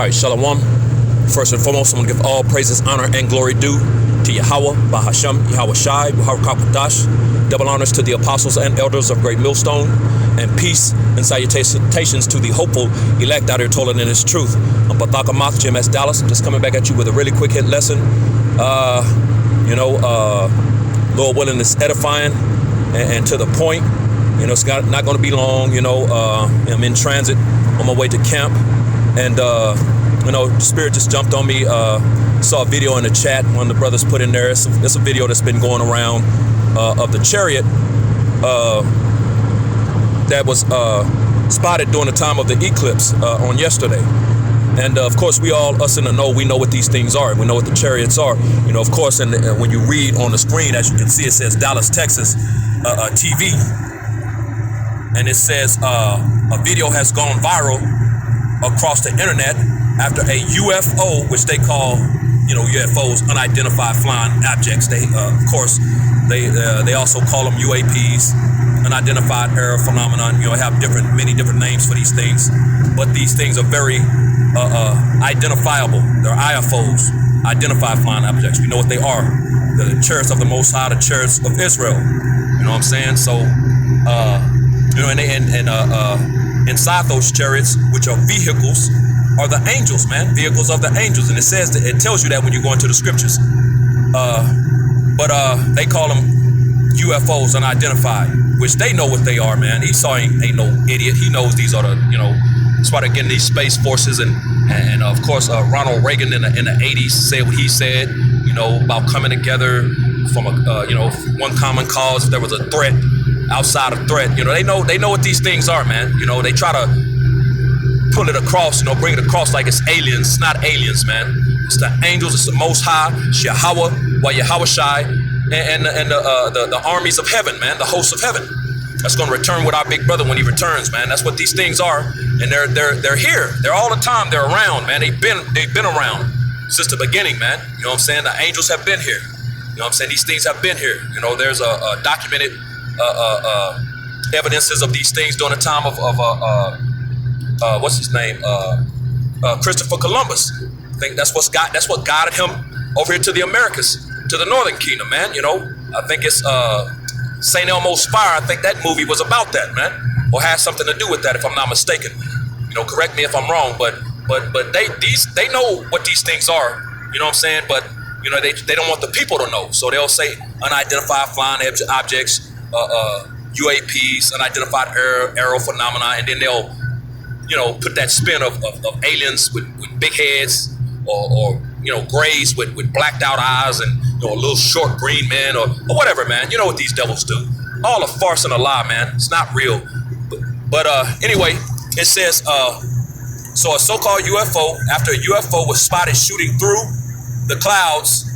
right, Shalom. First and foremost, I'm going to give all praises, honor, and glory due to Yahweh, Bahasham, Yahweh Shai, Bahar. Double honors to the apostles and elders of Great Millstone, and peace and salutations to the hopeful elect out here toiling in his truth. I'm Bathaka Moth, Jim S. Dallas. I'm just coming back at you with a really quick hit lesson. Lord willing, it's edifying and to the point. It's not going to be long. I'm in transit on my way to camp, and the Spirit just jumped on me. Saw a video in the chat one of the brothers put in there. It's a video that's been going around of the chariot that was spotted during the time of the eclipse on yesterday. And of course, us in the know, we know what these things are. We know what the chariots are. Of course, and when you read on the screen, as you can see, it says Dallas, Texas TV. And it says a video has gone viral across the internet after a UFO, which they call, UFOs, unidentified flying objects. They, of course, they also call them UAPs, unidentified aerial phenomenon. Have many different names for these things, but these things are very identifiable. They're IFOs, identified flying objects. We know what they are. The chariots of the Most High, the chariots of Israel. You know what I'm saying? So, inside those chariots, which are vehicles, are the angels, man. Vehicles of the angels. And it tells you that when you go into the scriptures. But they call them UFOs, unidentified, which they know what they are, man. Esau ain't no idiot. He knows these are the, that's why they're getting these space forces. And of course, Ronald Reagan in the 80s said what he said, about coming together from one common cause. If there was a threat, outside of threat, they know what these things are, man. They try to pull it across, bring it across like it's aliens. It's not aliens, man. It's the angels. It's the Most High, Yahweh, Yahweh Shai, and the armies of heaven, man. The hosts of heaven. That's going to return with our big brother when he returns, man. That's what these things are, and they're here. They're all the time. They're around, man. They've been around since the beginning, man. You know what I'm saying? The angels have been here. You know what I'm saying? These things have been here. There's a documented evidences of these things during the time of what's his name? Christopher Columbus. I think that's what guided him over here to the Americas, to the Northern Kingdom, man. I think it's St. Elmo's Fire. I think that movie was about that, man, or has something to do with that, if I'm not mistaken. Correct me if I'm wrong, but they know what these things are. You know what I'm saying? But they don't want the people to know, so they'll say unidentified flying objects, UAPs, unidentified aerial phenomena, and then they'll put that spin of aliens with big heads, or grays with blacked out eyes, and a little short green man, or whatever, man. You know what these devils do. All a farce and a lie, man. It's not real. But anyway, it says, so a so-called UFO, after a UFO was spotted shooting through the clouds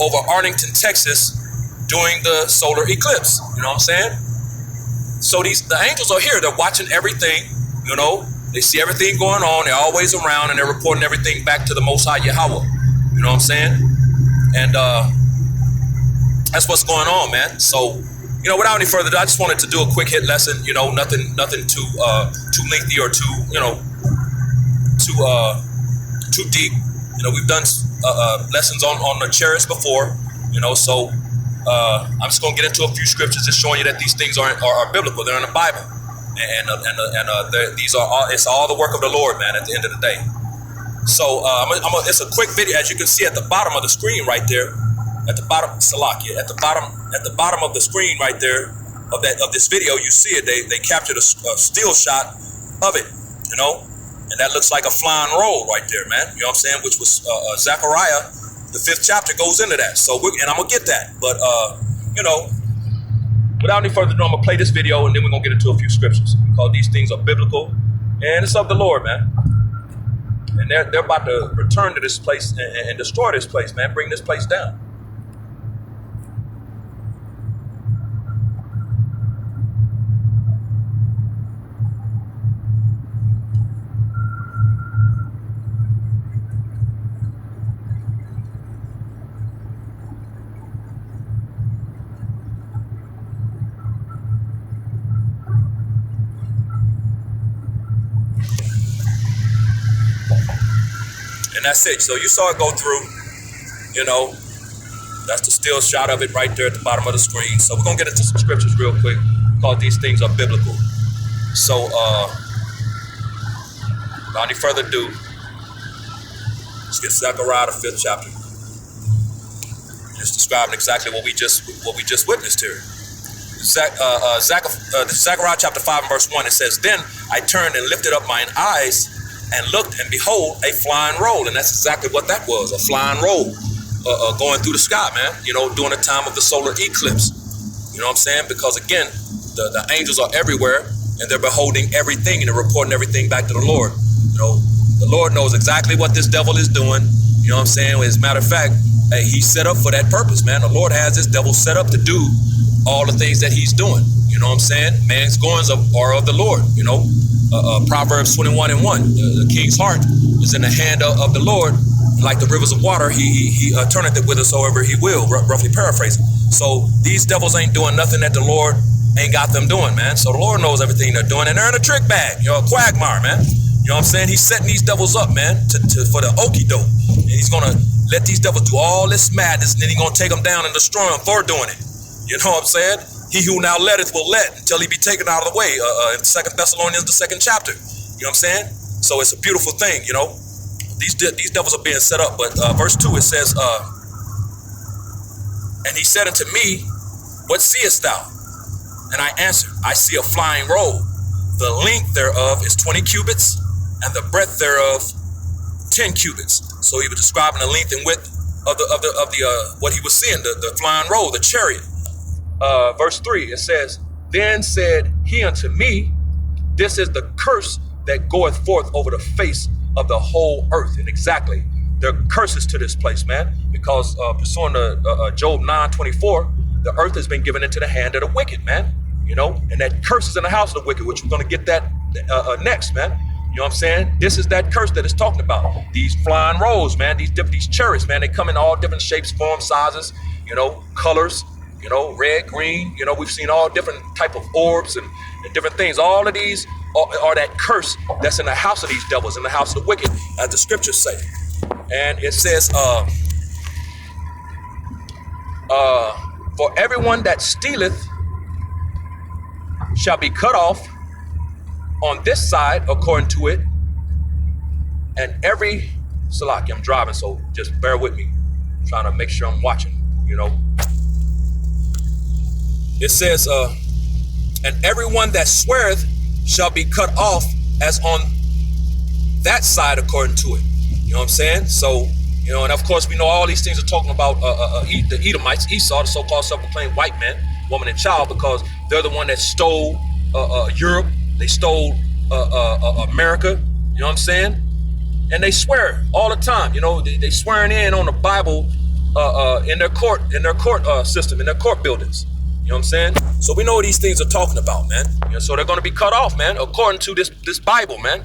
over Arlington, Texas during the solar eclipse. You know what I'm saying? So the angels are here. They're watching everything, They see everything going on. They're always around, and they're reporting everything back to the Most High Yahweh. You know what I'm saying? And that's what's going on, man. So, without any further ado, I just wanted to do a quick hit lesson. Nothing too lengthy or too deep. We've done lessons on the chariots before. So I'm just gonna get into a few scriptures, just showing you that these things are biblical. They're in the Bible. And these are all, it's all the work of the Lord, man, at the end of the day. So it's a quick video, as you can see at the bottom of the screen right there, at the bottom of the screen right there of this video. You see it. They captured a still shot of it, and that looks like a flying roll right there, man. You know what I'm saying? Which was Zechariah, the 5th chapter goes into that. So and I'm gonna get that, but without any further ado, I'm going to play this video, and then we're going to get into a few scriptures, because these things are biblical, and it's of the Lord, man. And they're about to return to this place and destroy this place, man. Bring this place down. And that's it. So you saw it go through, you know, that's the still shot of it right there at the bottom of the screen. So we're going to get into some scriptures real quick because these things are biblical. So without any further ado, let's get Zechariah the 5th chapter. It's describing exactly what we just witnessed here. Zechariah chapter 5 and verse 1, it says, "Then I turned and lifted up mine eyes and looked, and behold, a flying roll." And that's exactly what that was, a flying roll going through the sky, man, you know, during the time of the solar eclipse. You know what I'm saying? Because again, the angels are everywhere, and they're beholding everything, and they're reporting everything back to the Lord. You know, the Lord knows exactly what this devil is doing. You know what I'm saying? As a matter of fact, hey, he's set up for that purpose, man. The Lord has this devil set up to do all the things that he's doing. You know what I'm saying? Man's goings are of the Lord. You know, Proverbs 21 and 1. The king's heart is in the hand of the Lord. Like the rivers of water, he turneth it whithersoever he will, roughly paraphrasing. So these devils ain't doing nothing that the Lord ain't got them doing, man. So the Lord knows everything they're doing, and they're in a trick bag, you know, a quagmire, man. You know what I'm saying? He's setting these devils up, man, for the okie doke. And he's gonna let these devils do all this madness, and then he's gonna take them down and destroy them for doing it. You know what I'm saying? He who now letteth will let until he be taken out of the way. In 2 Thessalonians, the 2nd chapter. You know what I'm saying? So it's a beautiful thing, you know. These devils are being set up. But verse 2, it says, "And he said unto me, What seest thou? And I answered, I see a flying roll. The length thereof is 20 cubits, and the breadth thereof 10 cubits." So he was describing the length and width of the what he was seeing, the flying roll, the chariot. Verse 3, it says, "Then said he unto me, This is the curse that goeth forth over the face of the whole earth." And exactly, there are curses to this place, man, because pursuant to Job 9:24, the earth has been given into the hand of the wicked, man. You know, and that curse is in the house of the wicked, which we're going to get that next, man. You know what I'm saying? This is that curse that it's talking about. These flying rolls, man, these chariots, man, they come in all different shapes, forms, sizes, you know, colors, you know, red, green, you know, we've seen all different type of orbs and different things. All of these are that curse that's in the house of these devils, in the house of the wicked, as the scriptures say. And it says, "For everyone that stealeth shall be cut off on this side according to it, and every," Salaki, I'm driving, so just bear with me. I'm trying to make sure I'm watching, you know. It says, "And everyone that sweareth shall be cut off as on that side according to it." You know what I'm saying? So, you know, and of course we know all these things are talking about the Edomites, Esau, the so-called self-proclaimed white man, woman, and child, because they're the one that stole Europe. They stole America. You know what I'm saying? And they swear all the time. You know, they swearing in on the Bible in their court system, in their court buildings. You know what I'm saying? So we know what these things are talking about, man. You know, so they're going to be cut off, man, according to this Bible, man.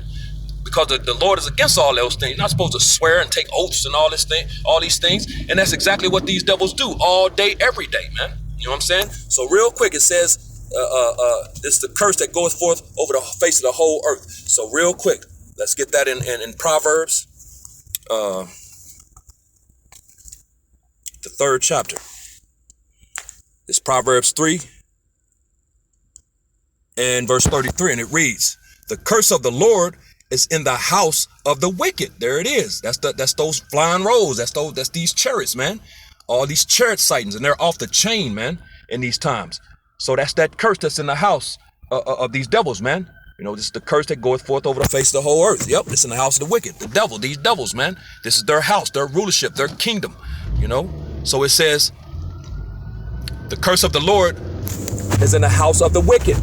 Because the Lord is against all those things. You're not supposed to swear and take oaths and all these things. And that's exactly what these devils do all day, every day, man. You know what I'm saying? So real quick, it says, this is the curse that goeth forth over the face of the whole earth. So real quick, let's get that in Proverbs, the 3rd chapter. It's Proverbs 3 and verse 33, and it reads, "The curse of the Lord is in the house of the wicked." There it is. That's those flying rolls. That's these chariots, man. All these chariot sightings, and they're off the chain, man, in these times. So that's that curse that's in the house of these devils, man. You know, this is the curse that goeth forth over the face of the whole earth. Yep, it's in the house of the wicked, the devil, these devils, man. This is their house, their rulership, their kingdom, you know. So it says, the curse of the Lord is in the house of the wicked.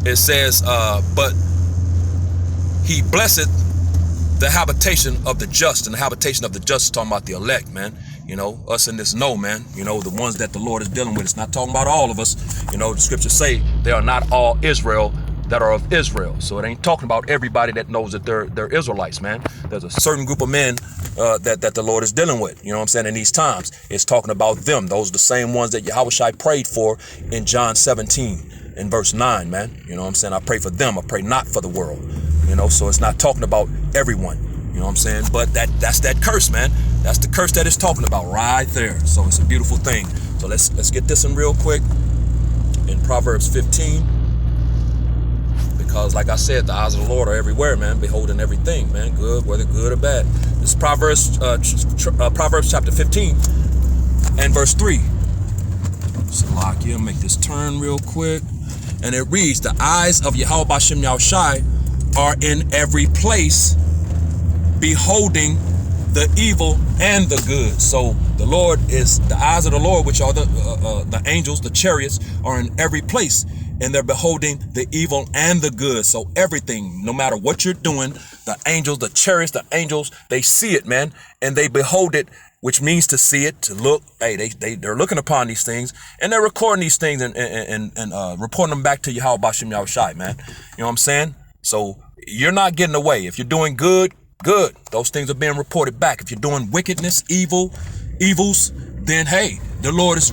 It says, but he blesseth the habitation of the just. And the habitation of the just is talking about the elect, man. You know, us in this know, man. You know, the ones that the Lord is dealing with. It's not talking about all of us. You know, the scriptures say they are not all Israel, that are of Israel. So it ain't talking about everybody that knows that they're Israelites, man. There's a certain group of men that the Lord is dealing with, you know what I'm saying, in these times. It's talking about them. Those are the same ones that Yahushua prayed for in John 17 in verse 9, man. You know what I'm saying? I pray for them. I pray not for the world, you know, so it's not talking about everyone, you know what I'm saying? But that's that curse, man. That's the curse that it's talking about right there. So it's a beautiful thing. So let's get this in real quick in Proverbs 15. Because like I said, the eyes of the Lord are everywhere, man, beholding everything, man, good, whether good or bad. This is Proverbs chapter 15 and verse 3. Salakia, make this turn real quick. And it reads, the eyes of Yahweh Bashem Yahushai are in every place, beholding the evil and the good. So the Lord is, the eyes of the Lord, which are the angels, the chariots, are in every place. And they're beholding the evil and the good. So everything, no matter what you're doing, the angels, the chariots, the angels, they see it, man. And they behold it, which means to see it, to look. Hey, they're looking upon these things, and they're recording these things and reporting them back to Yahweh Bashem Yahushai, man. You know what I'm saying? So you're not getting away. If you're doing good, good. Those things are being reported back. If you're doing wickedness, evils, then hey, the Lord is,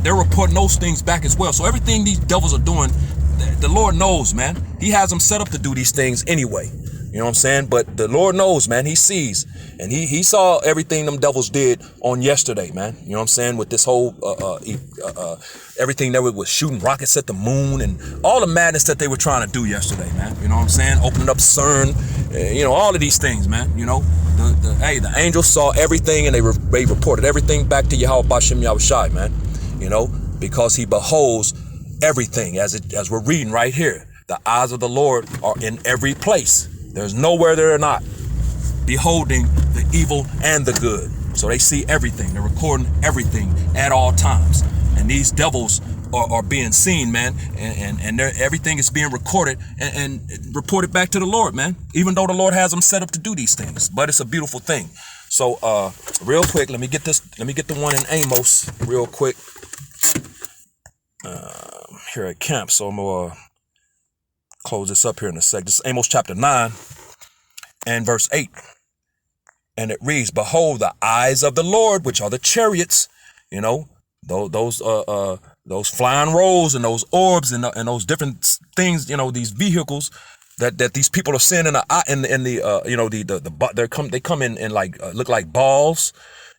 they're reporting those things back as well. So everything these devils are doing, the Lord knows, man. He has them set up to do these things anyway. You know what I'm saying? But the Lord knows, man. He sees, and he saw everything them devils did on yesterday, man. You know what I'm saying? With this whole everything that was shooting rockets at the moon and all the madness that they were trying to do yesterday, man. You know what I'm saying? Opening up CERN, you know, all of these things, man. You know, the angels saw everything, and they reported everything back to Yahweh Bashem Yahushai, man. You know, because he beholds everything, as we're reading right here. The eyes of the Lord are in every place. There's nowhere they're not beholding the evil and the good. So they see everything. They're recording everything at all times. And these devils are being seen, man. And everything is being recorded and reported back to the Lord, man. Even though the Lord has them set up to do these things. But it's a beautiful thing. So real quick, let me get the one in Amos real quick. Here at camp. So I'm gonna close this up here in a sec. This is Amos chapter 9 and verse 8. And it reads, behold, the eyes of the Lord, which are the chariots, you know, those flying rolls and those orbs and those different things, you know, these vehicles that these people are seeing in the you know, they come in like look like balls.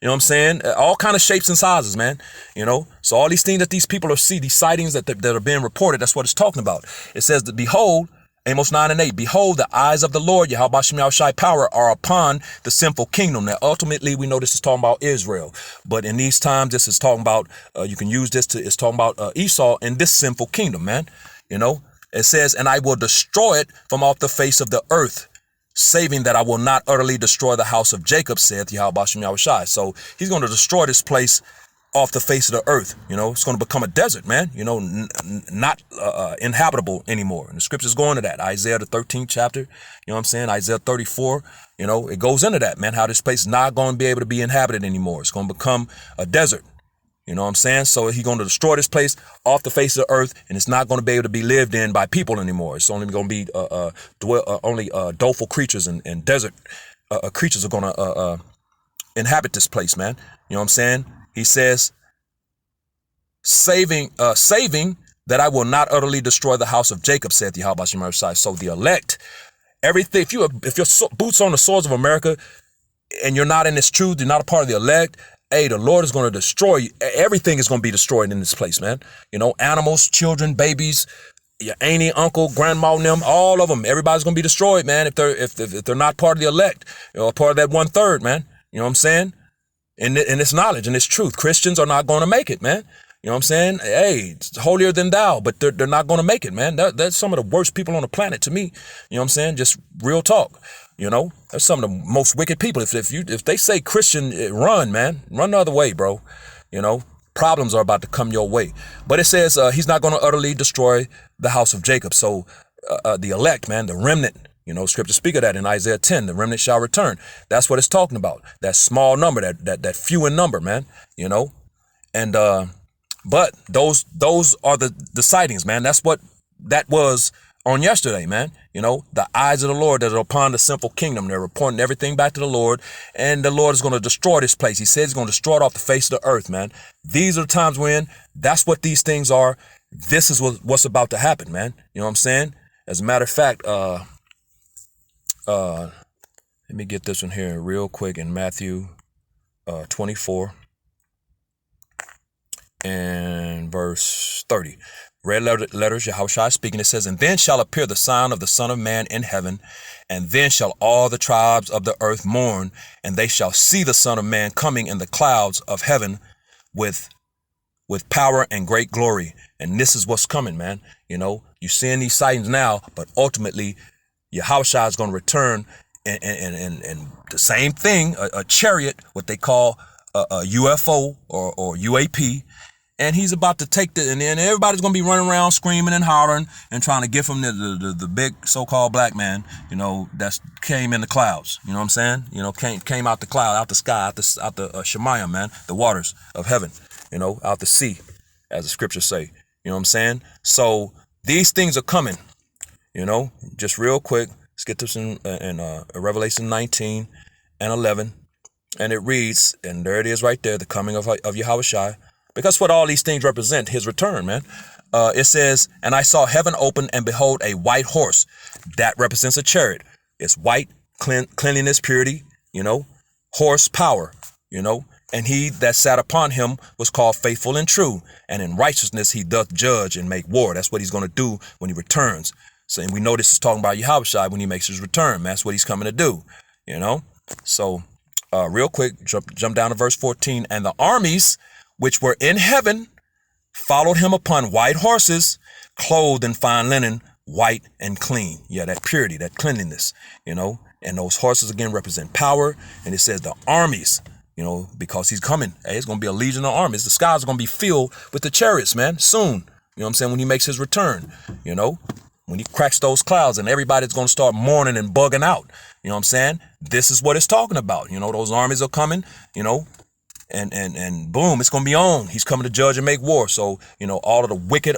You know what I'm saying? All kind of shapes and sizes, man. You know, so all these things that these people are seeing, these sightings that are being reported, that's what it's talking about. It says that, behold, Amos 9 and 8, behold, the eyes of the Lord, Yahweh Bashem Yahushai power, are upon the sinful kingdom. Now, ultimately, we know this is talking about Israel. But in these times, this is talking about, you can use this it's talking about Esau and this sinful kingdom, man. You know, it says, and I will destroy it from off the face of the earth, saving that I will not utterly destroy the house of Jacob, saith Yahweh Bashem Yahushai. So he's going to destroy this place off the face of the earth. You know, it's going to become a desert, man. You know, not inhabitable anymore. And the scriptures go into that. Isaiah, the 13th chapter, you know what I'm saying? Isaiah 34, you know, it goes into that, man, how this place is not going to be able to be inhabited anymore. It's going to become a desert. You know what I'm saying? So he's going to destroy this place off the face of the earth, and it's not going to be able to be lived in by people anymore. It's only going to be only doleful creatures and desert creatures are going to inhabit this place, man. You know what I'm saying? He says, saving that I will not utterly destroy the house of Jacob, saith Yahweh Bashem Yahushai. So the elect, everything, if your boots on the swords of America and you're not in this truth, you're not a part of the elect, hey, the Lord is going to destroy you. Everything is going to be destroyed in this place, man. You know, animals, children, babies, your auntie, uncle, grandma, and them, all of them. Everybody's going to be destroyed, man, if they're not part of the elect, you know, part of that 1/3, man. You know what I'm saying? And it's knowledge and it's truth. Christians are not going to make it, man. You know what I'm saying? Hey, it's holier than thou, but they're not going to make it, man. That's some of the worst people on the planet to me. You know what I'm saying? Just real talk. You know, that's some of the most wicked people. If they say Christian, run, man, run the other way, bro. You know, problems are about to come your way. But it says he's not going to utterly destroy the house of Jacob. So the elect, man, the remnant, you know, scripture speak of that in Isaiah 10, the remnant shall return. That's what it's talking about. That small number, that few in number, man, you know, and but those are the sightings, man. That's what that was on yesterday, man. You know, the eyes of the Lord that are upon the simple kingdom. They're reporting everything back to the Lord, and the Lord is going to destroy this place. He says he's going to destroy it off the face of the earth, man. These are the times we're in. That's what these things are. This is what's about to happen, man. You know what I'm saying? As a matter of fact, let me get this one here real quick in Matthew 24 and verse 30. Red letters, Yahushua speaking, it says, and then shall appear the sign of the Son of Man in heaven, and then shall all the tribes of the earth mourn, and they shall see the Son of Man coming in the clouds of heaven with power and great glory. And this is what's coming, man. You know, you're seeing these sightings now, but ultimately Yahushua is going to return and the same thing, a chariot, what they call a UFO or UAP. And he's about to take and then everybody's going to be running around screaming and hollering and trying to give him the big so-called black man, you know, that came in the clouds. You know what I'm saying? You know, came out the cloud, out the sky, out the Shemayim, man, the waters of heaven, you know, out the sea, as the scriptures say. You know what I'm saying? So these things are coming, you know, just real quick. Let's get this in Revelation 19 and 11. And it reads, and there it is right there, the coming of Yahushua. Because what all these things represent, his return, man. It says, and I saw heaven open, and behold, a white horse. That represents a chariot. It's white, cleanliness, purity, you know, horse, power, you know. And he that sat upon him was called faithful and true. And in righteousness he doth judge and make war. That's what he's going to do when he returns. So, and we know this is talking about Yahushua when he makes his return. Man, that's what he's coming to do, you know. So real quick, jump down to verse 14. And the armies which were in heaven followed him upon white horses, clothed in fine linen, white and clean. Yeah, that purity, that cleanliness, you know. And those horses, again, represent power. And it says the armies, you know, because he's coming. Hey, it's going to be a legion of armies. The skies are going to be filled with the chariots, man, soon. You know what I'm saying? When he makes his return, you know, when he cracks those clouds and everybody's going to start mourning and bugging out. You know what I'm saying? This is what it's talking about. You know, those armies are coming, you know. And boom, it's going to be on. He's coming to judge and make war. So, you know, all of the wicked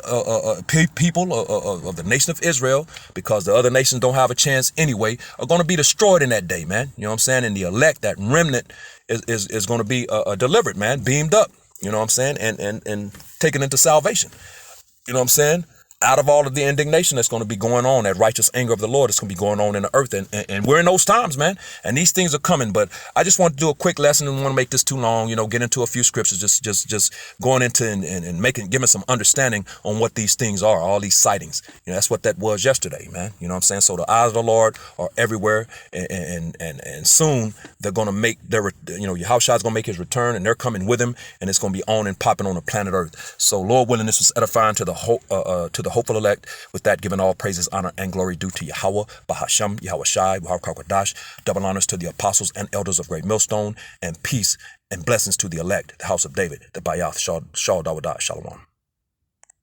people of the nation of Israel, because the other nations don't have a chance anyway, are going to be destroyed in that day, man. You know what I'm saying? And the elect, that remnant, is going to be delivered, man, beamed up. You know what I'm saying? And taken into salvation. You know what I'm saying? Out of all of the indignation that's going to be going on, that righteous anger of the Lord is going to be going on in the earth. And we're in those times, man. And these things are coming. But I just want to do a quick lesson and want to make this too long, you know, get into a few scriptures, just going into and giving some understanding on what these things are, all these sightings. You know, that's what that was yesterday, man. You know what I'm saying? So the eyes of the Lord are everywhere. And soon they're going to make their, you know, Yahushua is going to make his return, and they're coming with him, and it's going to be on and popping on the planet earth. So Lord willing, this was edifying to the hopeful elect. With that, giving all praises, honor, and glory due to Yahweh, Bahasham, Yahweh Shai, Kodash, double honors to the apostles and elders of Great Millstone, and peace and blessings to the elect, the house of David, the Bayath, Shal Dawadah, Shalom.